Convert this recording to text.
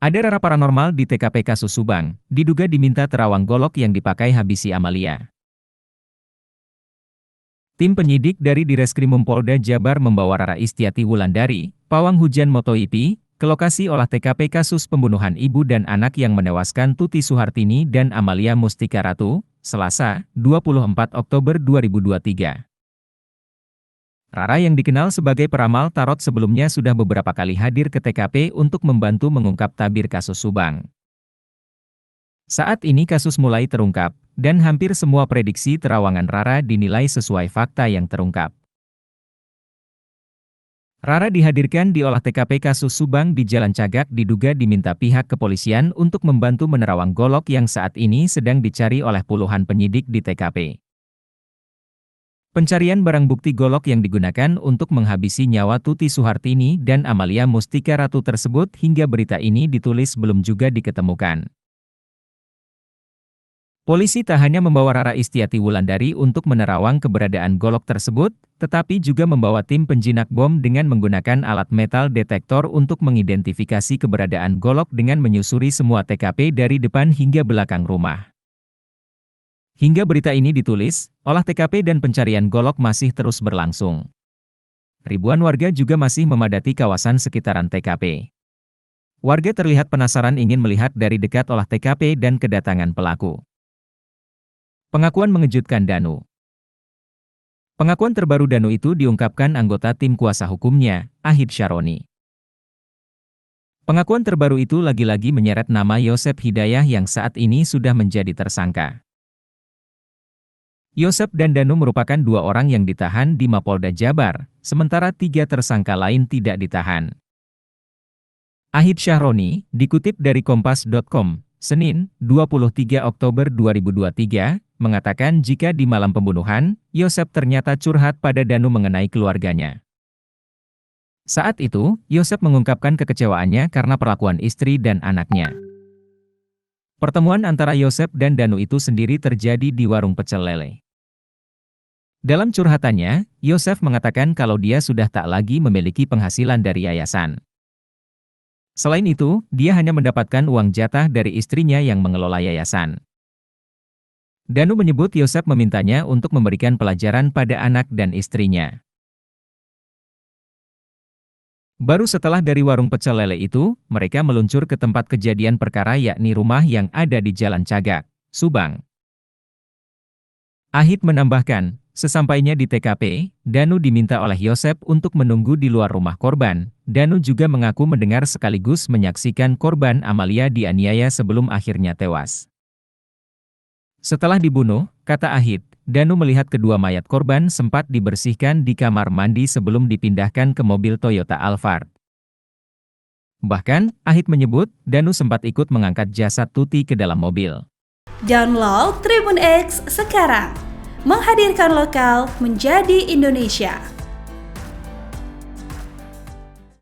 Ada rara paranormal di TKP kasus Subang, diduga diminta terawang golok yang dipakai habisi Amalia. Tim penyidik dari Direskrimum Polda Jabar membawa Rara Istiati Wulandari, pawang hujan MotoGP, ke lokasi olah TKP kasus pembunuhan ibu dan anak yang menewaskan Tuti Suhartini dan Amalia Mustika Ratu, Selasa, 24 Oktober 2023. Rara yang dikenal sebagai peramal tarot sebelumnya sudah beberapa kali hadir ke TKP untuk membantu mengungkap tabir kasus Subang. Saat ini kasus mulai terungkap, dan hampir semua prediksi terawangan Rara dinilai sesuai fakta yang terungkap. Rara dihadirkan di olah TKP kasus Subang di Jalan Cagak diduga diminta pihak kepolisian untuk membantu menerawang golok yang saat ini sedang dicari oleh puluhan penyidik di TKP. Pencarian barang bukti golok yang digunakan untuk menghabisi nyawa Tuti Suhartini dan Amalia Mustika Ratu tersebut hingga berita ini ditulis belum juga diketemukan. Polisi tak hanya membawa Rara Istiati Wulandari untuk menerawang keberadaan golok tersebut, tetapi juga membawa tim penjinak bom dengan menggunakan alat metal detektor untuk mengidentifikasi keberadaan golok dengan menyusuri semua TKP dari depan hingga belakang rumah. Hingga berita ini ditulis, olah TKP dan pencarian golok masih terus berlangsung. Ribuan warga juga masih memadati kawasan sekitaran TKP. Warga terlihat penasaran ingin melihat dari dekat olah TKP dan kedatangan pelaku. Pengakuan mengejutkan Danu. Pengakuan terbaru Danu itu diungkapkan anggota tim kuasa hukumnya, Ahid Syaroni. Pengakuan terbaru itu lagi-lagi menyeret nama Yosep Hidayah yang saat ini sudah menjadi tersangka. Yosep dan Danu merupakan dua orang yang ditahan di Mapolda Jabar, sementara tiga tersangka lain tidak ditahan. Ahid Syaroni, dikutip dari Kompas.com, Senin, 23 Oktober 2023, mengatakan jika di malam pembunuhan, Yosep ternyata curhat pada Danu mengenai keluarganya. Saat itu, Yosep mengungkapkan kekecewaannya karena perlakuan istri dan anaknya. Pertemuan antara Yosep dan Danu itu sendiri terjadi di warung pecel lele. Dalam curhatannya, Yosep mengatakan kalau dia sudah tak lagi memiliki penghasilan dari yayasan. Selain itu, dia hanya mendapatkan uang jatah dari istrinya yang mengelola yayasan. Danu menyebut Yosep memintanya untuk memberikan pelajaran pada anak dan istrinya. Baru setelah dari warung pecel lele itu, mereka meluncur ke tempat kejadian perkara yakni rumah yang ada di Jalan Cagak, Subang. Ahid menambahkan, sesampainya di TKP, Danu diminta oleh Yosep untuk menunggu di luar rumah korban. Danu juga mengaku mendengar sekaligus menyaksikan korban Amalia dianiaya sebelum akhirnya tewas. Setelah dibunuh, kata Ahid, Danu melihat kedua mayat korban sempat dibersihkan di kamar mandi sebelum dipindahkan ke mobil Toyota Alphard. Bahkan, Ahid menyebut, Danu sempat ikut mengangkat jasad Tuti ke dalam mobil. Download Tribun X sekarang, menghadirkan lokal menjadi Indonesia.